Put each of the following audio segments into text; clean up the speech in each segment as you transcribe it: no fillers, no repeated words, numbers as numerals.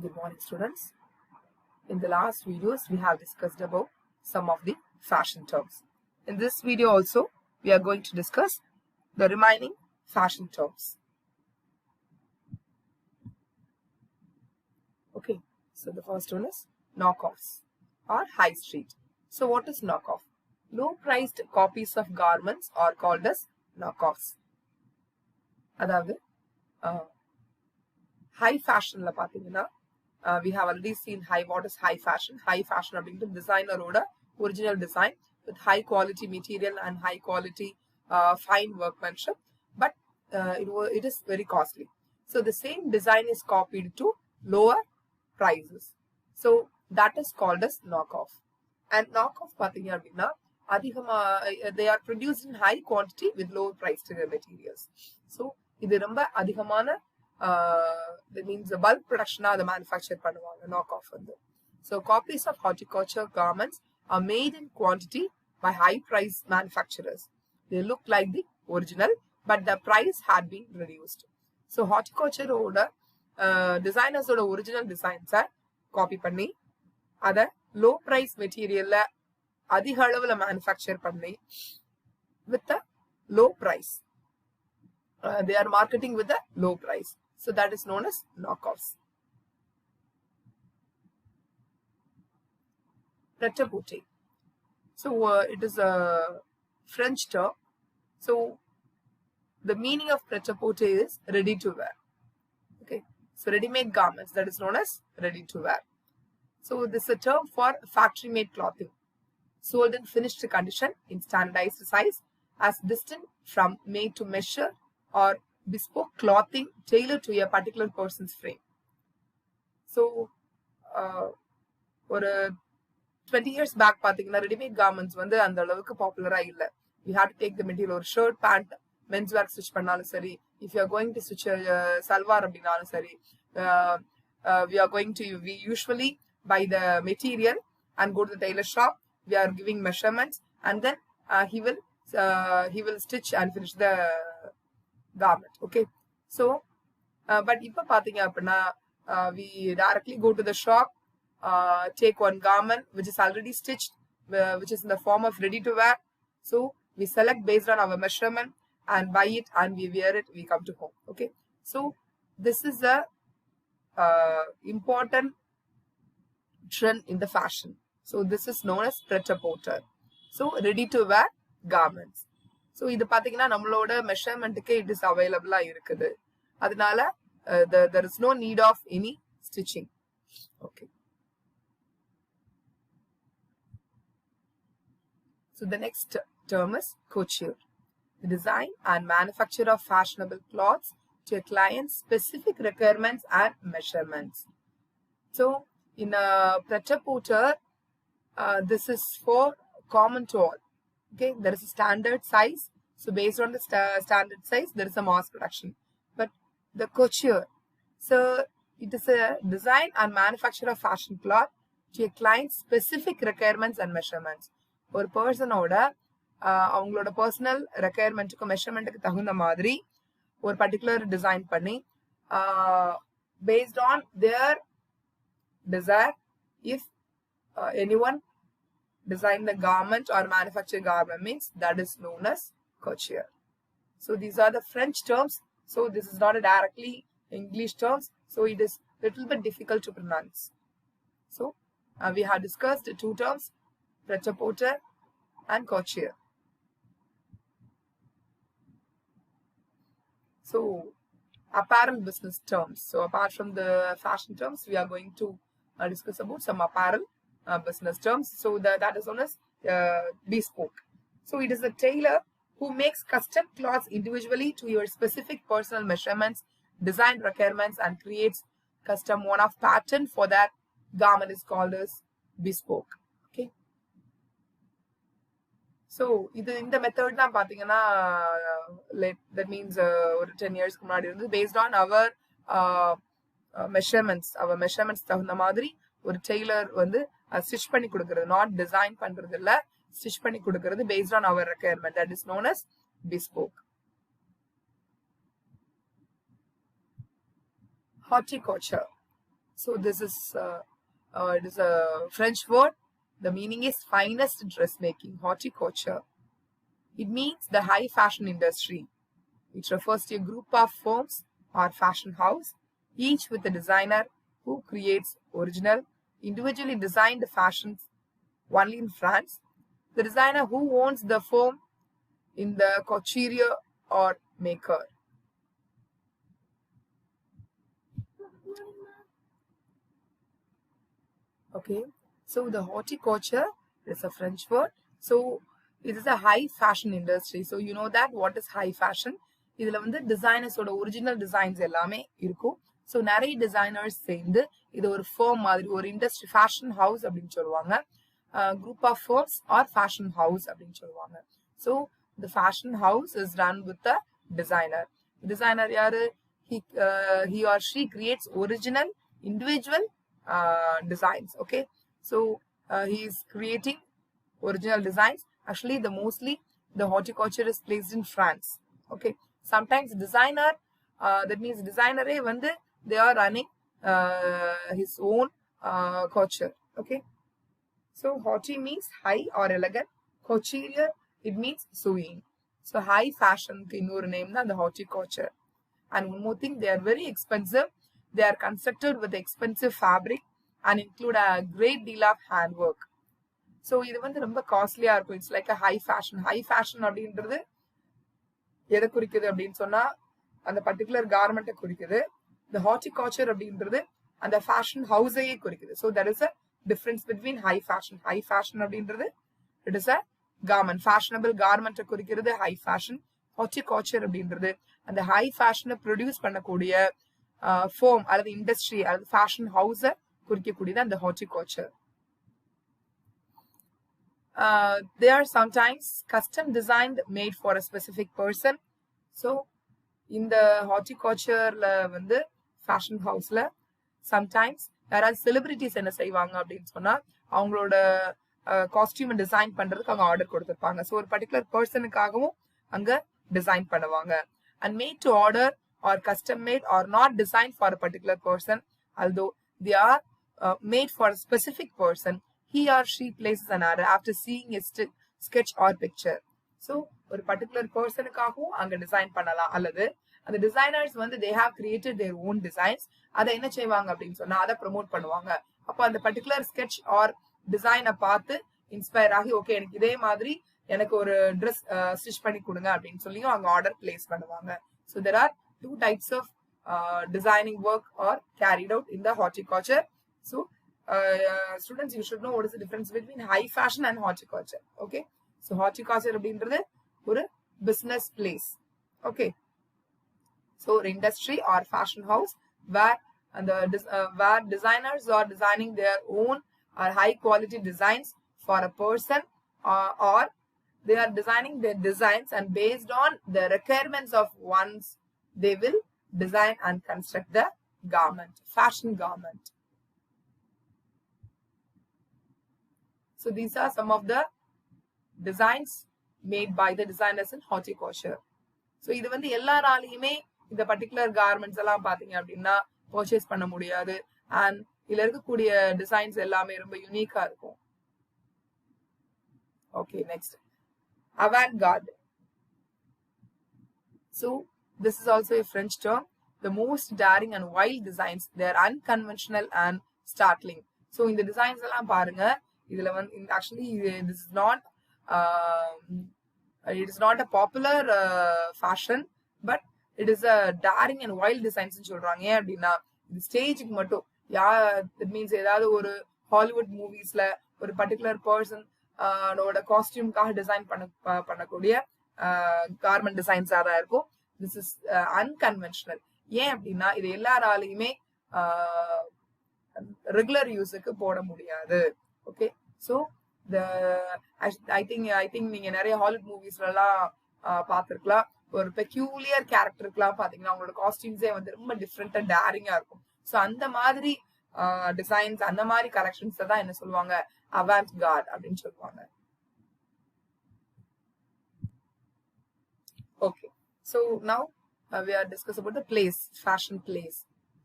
Good morning, students. In the last videos, we have discussed about some of the fashion terms. In this video also, we are going to discuss the remaining fashion terms. Okay, so the first one is knockoffs or high street. So what is knockoff? Low-priced copies of garments are called as knockoffs. அதாவது high fashionல பாத்தீங்கன்னா we have already seen what is high fashion. High fashion அப்படிங்கிறது designer-ஓட original design with high quality material and high quality fine workmanship, but it is very costly. So the same design is copied to lower prices. So that is called as knockoff. And knockoff பாத்தீங்க அப்படின்னா they are produced in high quantity with low priced materials. So இது ரொம்ப அதிகமான that means the bulk production are the manufacture பண்ணுவாங்க knockoff வந்து. So copies of horticulture garments are made in quantity by high price manufacturers. They look like the original, but the price had been reduced. So horticulture ஓட designers ஓட original designs copy பண்ணி அத low price material அதிக அளவுல manufacture பண்ணி with a low price. They are marketing with a low price. So that is known as knockoffs. Pret-a-porter. So it is a French term. So the meaning of pret-a-porter is ready to wear. Okay. So ready-made garments, that is known as ready to wear. So this is a term for factory-made clothing, sold in finished condition in standardized size as distinct from made to measure or bespoke clothing tailored to a particular person's frame. So for 20 years back பாத்தீங்கன்னா ready-made garments வந்து அந்த அளவுக்கு பாப்புலரா இல்ல. We had to take the material or shirt, pant, men's wear stitch பண்ணாலும் சரி, if you are going to stitch salwar அப்படினாலும் சரி, we usually buy the material and go to the tailor shop. We are giving measurements and then he will stitch and finish the garment. Okay, so but ipa pathinga appadina we directly go to the shop, take one garment which is already stitched, which is in the form of ready to wear. So we select based on our measurement and buy it and we wear it, we come to home. Okay, so this is a important trend in the fashion. So this is known as pret-a-porter. So ready to wear garments. So இது பாத்தீங்கன்னா நம்மளோட மெஷர்மென்ட்க்கு it is available இருக்குது. அதனால there is no need of any stitching. Okay. So the next term is couture. The design and manufacture of fashionable clothes to a client's specific requirements and measurements. So in a pret-a-porter, this is for common to all. Okay, there is a standard size. So based on the standard size, there is a mass production. But the couture, so it is a design and manufacture of fashion cloth to a client's specific requirements and measurements. ஒரு பர்சனோட அவங்களோட personal ரெக்குயர்மெண்ட்டுக்கு மெஷர்மெண்ட்டுக்கு தகுந்த மாதிரி ஒரு particular design பண்ணி based on their desire, if anyone design the garment or manufacture garment means that is known as couture. So these are the French terms. So this is not a directly English terms. So it is little bit difficult to pronounce. So we have discussed the two terms, pret-a-porter and couture. So apparel business terms. So apart from the fashion terms, we are going to discuss about some apparel business terms. So that is known as bespoke. So it is a tailor who makes custom clothes individually to your specific personal measurements, design requirements, and creates custom one-off pattern for that garment is called as bespoke. Okay. So இந்த method தான் பாத்தீங்கன்னா that means ஒரு 10 years முன்னாடி இருந்து based on our measurements தகுந்த மாதிரி ஒரு Taylor வந்து ஸ்டிச் பண்ணி கொடுக்கிறது, நாட் டிசைன் பண்றது இல்ல, ஸ்டிச் பண்ணி கொடுக்கிறது based on our requirement, that is known as bespoke. Horticulture. So this is it is a French word. The meaning is finest dressmaking, horticulture. It means the high fashion industry. It refers to a group of firms or fashion house, each with a designer who creates original, individually designed fashions only in France. The designer who owns the firm in the couturier or maker. Okay, so the horticulture is a French word. So it is a high fashion industry. So you know that what is high fashion? இதுல வந்து designers ஓட original designs எல்லாமே இருக்கும். So நிறைய designers சேர்ந்து இது ஒரு fame மாதிரி ஒரு இண்டஸ்ட்ரி ஃபேஷன் ஹவுஸ் அப்படின்னு சொல்லுவாங்க. Group of firms or fashion house அப்படின்னு சொல்லுவாங்க. So the fashion house is run with a designer. Designer யாரு? He or she creates original individual designs. Okay, so he is creating original designs. Actually mostly the horticulture is placed in France. Okay, sometimes designer that means designer வந்து they are running his own culture. Okay, so horti means high or elegant. Couturier it means sewing. So high fashion க்கு இன்னொரு name தான் the horticulture. And one more thing, they are very expensive. They are constructed with expensive fabric and include a great deal of handwork. So இது வந்து ரொம்ப காஸ்ட்லியா இருக்கும். It's like a high fashion. High fashion அப்படின்றது எதை குறிக்குது அப்படின்னு சொன்னா அந்த பர்டிகுலர் கார்மெண்ட்டை குறிக்குது. The horticulture அப்படின்றது அந்த ஃபேஷன் ஹவுஸையே குறிக்குது. So there is a difference between high fashion. High fashion அப்படின்றது it is a garment. Fashionable garment குறிக்கிறது high fashion. Horticulture அப்படின்றது அந்த ஹை ஃபேஷனை ப்ரொடியூஸ் பண்ணக்கூடிய ஃபோம் அல்லது இண்டஸ்ட்ரி அல்லது ஃபேஷன் ஹவுஸை குறிக்கக்கூடியது அந்த horticulture. They are sometimes custom designed made for a specific person. So இந்த ஹார்டிகல்ச்சர்ல வந்து ஃபேஷன் ஹவுஸ்ல சம்டைம்ஸ் யாராவது செலிபிரிட்டிஸ் என்ன செய்வாங்க அப்படின்னு சொன்னா அவங்களோட காஸ்டியூம் டிசைன் பண்றதுக்கு அவங்க ஆர்டர் கொடுத்துருப்பாங்க. ஸோ ஒரு பர்டிகுலர் பர்சனுக்காகவும் அங்க டிசைன் பண்ணுவாங்க. And made to order or custom made or not designed for a particular person, although they are made for a specific person, he or she places an order after seeing a sketch or picture. So ஒரு particular personக்காகவும் அங்க design பண்ணலாம். அல்லது அந்த designers வந்து they have created their own designs. அதை என்ன செய்வாங்க அப்படின்னு சொன்னா அதை ப்ரொமோட் பண்ணுவாங்க. அப்போ அந்த பர்டிகுலர் sketch or டிசைனை பார்த்து இன்ஸ்பயர் ஆகி ஓகே எனக்கு இதே மாதிரி எனக்கு ஒரு ட்ரெஸ் ஸ்டிச் பண்ணி கொடுங்க அப்படின்னு சொல்லியும் அவங்க ஆர்டர் பிளேஸ் பண்ணுவாங்க. So there are two types of designing work are carried out in the haute couture. So students you should know what is the difference between high fashion and haute couture. Okay, so haute couture அப்படின்றது ஒரு business place. Okay, so ஒரு industry or fashion house where அந்த where designers are designing their own or high quality designs for a person or they are designing their designs and based on the requirements of ones they will design and construct the garment, fashion garment. So these are some of the designs made by the designers in horticulture. So இது வந்து எல்லாராலையுமே இந்த particular garments எல்லாம் பாத்தீங்க அப்படின்னா purchase பண்ண முடியாது. And இதுல இருக்கக்கூடிய டிசைன்ஸ் எல்லாமே ரொம்ப யூனிக்கா இருக்கும். Okay, next. Avant-Garde. So this is also a French term. The most daring and wild designs, they are unconventional and startling. So in the designs எல்லாம் பாருங்க, இதுல வந்து actually this is not it is not a popular fashion, but it is a daring and wild designs னு சொல்றாங்க. ஏன் அப்படின்னா இது ஸ்டேஜுக்கு மட்டும் that means ஏதாவது ஒரு ஹாலிவுட் மூவிஸ்ல ஒரு பர்டிகுலர் பர்சன் காஸ்டியூம்காக டிசைன் பண்ணக்கூடிய கார்மெண்ட் டிசைன்ஸா தான் இருக்கும். This is unconventional. ஏன் அப்படின்னா இது எல்லாராலையுமே ரெகுலர் யூஸுக்கு போட முடியாது. ஓகே, ஸோ ஐ திங்க் நீங்க நிறைய ஹாலிவுட் மூவிஸ்ல எல்லாம் பார்த்திருக்கலாம். ஒரு பெக்யூலியர் கேரக்டருக்குலாம் பாத்தீங்கன்னா அவங்களோட காஸ்டியூம்ஸே வந்து ரொம்ப டிஃப்ரெண்டா டேரிங்கா இருக்கும். ஸோ அந்த மாதிரி டிசைன்ஸ் அந்த மாதிரி கலெக்ஷன்ஸ் தான் என்ன சொல்லுவாங்க, avant-garde அப்படின்னு சொல்லுவாங்க. Okay, so now we are discussing about the place, fashion place.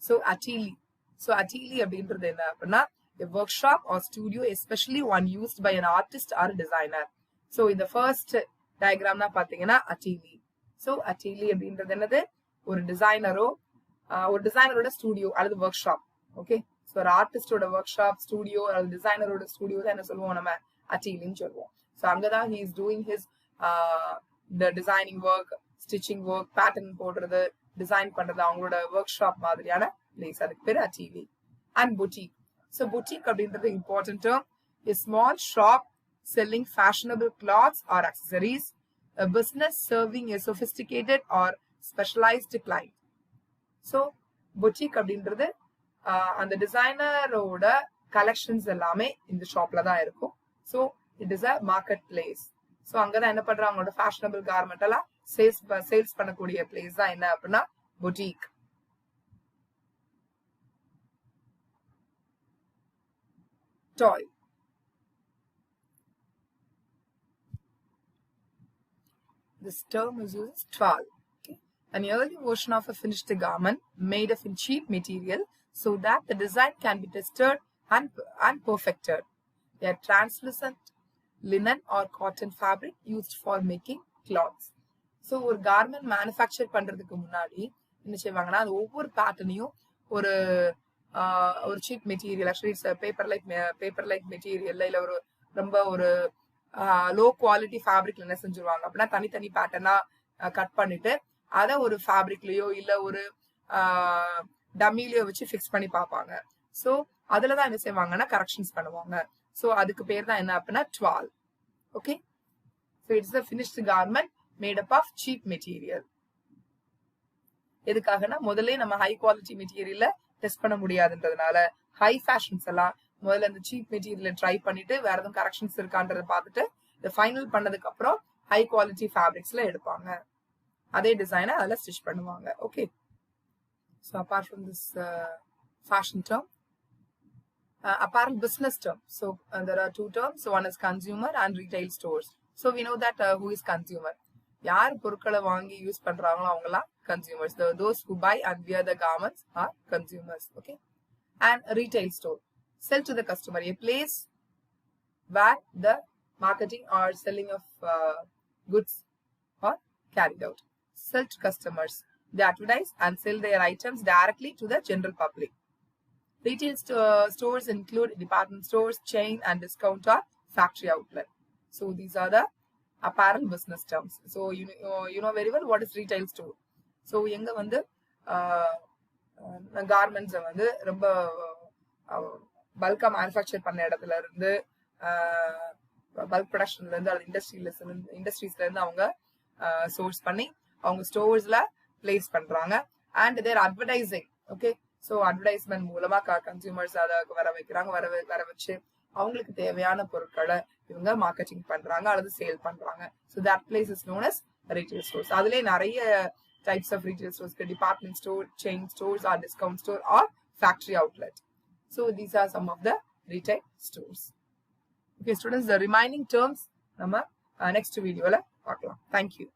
So atelier. So atelier அப்படின்றது என்ன அப்படின்னா a workshop or studio, especially one used by an artist or a designer. So in the first diagram தான் பாத்தீங்கன்னா atelier. So atelier அப்படின்றது என்னது ஒரு டிசைனரோட studio அல்லது work shop. Okay, so ஒரு ஆர்டிஸ்டோட ஒர்க் ஷாப் ஸ்டுடியோ அல்லது டிசைனரோட ஸ்டுடியோ தான் என்ன சொல்லுவோம் நம்ம அட்டீலின்னு சொல்லுவோம். ஸோ அங்கதான் he is doing his the designing work, stitching work, pattern போடுறது, டிசைன் பண்றது, அவங்களோட ஒர்க் ஷாப் மாதிரியான பிளேஸ், அதுக்கு பேர் atelier. And boutique. So boutique அப்படின்றது important term. a small shop selling fashionable clothes or accessories, a business serving a sophisticated or specialized client. So boutique அப்படின்றது அந்த டிசைனரோட collections எல்லாமே இந்த ஷாப்ல தான் இருக்கும். So it is a market place. So அங்கதான் என்ன பண்றாங்க, அவங்களோட ஃபேஷனபிள் கார்மெண்ட் எல்லாம் சேல்ஸ் பண்ணக்கூடிய பிளேஸ் தான் என்ன அப்படின்னா boutique. Toy. This term is used as toy. An early version of a finished garment made of cheap material so that the design can be tested and perfected. A translucent linen or cotton fabric used for making cloths. So ஒரு garment manufacture பண்றதுக்கு முன்னாடி என்ன செய்வாங்கன்னா அது ஒவ்வொரு பேட்டர்னையும் ஒரு cheap material, actually paper like மெட்டீரியல்ல இல்ல ஒரு ரொம்ப ஒரு லோ குவாலிட்டி ஃபேப்ரிக்ல என்ன செஞ்சிருவாங்க அப்படின்னா தனித்தனி பேட்டர்னா கட் பண்ணிட்டு அதை ஒரு ஃபேப்ரிக்லயோ இல்ல ஒரு டம்மிலயோ வச்சு ஃபிக்ஸ் பண்ணி பார்ப்பாங்க. ஸோ அதுலதான் என்ன செய்வாங்கன்னா கரெக்ஷன்ஸ் பண்ணுவாங்க. ஸோ அதுக்கு பேர் தான் என்ன அப்படின்னா toile. Okay, so it's a finished garment made up of cheap material. எதுக்காகனா முதல்ல நம்ம ஹை குவாலிட்டி மெட்டீரியல்ல டெஸ்ட் பண்ண முடியாதுன்றதுனால ஹை ஃபேஷன்ஸ் எல்லாம் முதல்ல இந்த சீப் மெட்டீரியல் ட்ரை பண்ணிட்டு வேற எதுவும் கரெக்ஷன்ஸ் இருக்கான்றத பார்த்துட்டு இதை ஃபைனல் பண்ணதுக்கு அப்புறம் ஹை குவாலிட்டி ஃபேப்ரிக்ஸ்ல எடுப்பாங்க. அதே டிசைனை அதில் ஸ்டிச் பண்ணுவாங்க. Okay, so apart from this fashion term, apparel business term. So there are two terms. So one is consumer and retail stores. So we know that who is consumer. யார் பொருட்களை வாங்கி use பண்றாங்களோ அவங்கலாம் consumers. Those who buy and wear the garments are consumers. Okay, and retail store, sell to the customer, a place where the marketing or selling of goods are carried out. Sell to customers. They advertise and sell their items directly to the general public. Retail stores include department stores, chain and discount or factory outlet. So these are the apparel business terms. So you know very well what is retail store. So எங்க வந்து garments வந்து ரொம்ப பல்கா manufacture பண்ண இடத்துல இருந்து bulk ப்ரொடக்ஷன்ல இருந்து அது இண்டஸ்ட்ரீஸ்ல இருந்து அவங்க சோர்ஸ் பண்ணி அவங்க ஸ்டோர்ஸ்ல பிளேஸ் பண்றாங்க. And their advertising. Okay, so advertisement மூலமா கன்சியூமர்ஸ் அதை வர வச்சு அவங்களுக்கு தேவையான பொருட்களை இவங்க மார்க்கெட்டிங் பண்றாங்க அல்லது சேல் பண்றாங்க. So that place is known as retail stores. அதுலேயே நிறைய types of retail stores, department store, chain stores or discount store or factory outlet. So these are some of the retail stores. Okay students, the remaining terms நம்ம next வீடியோல பார்க்கலாம். Thank you.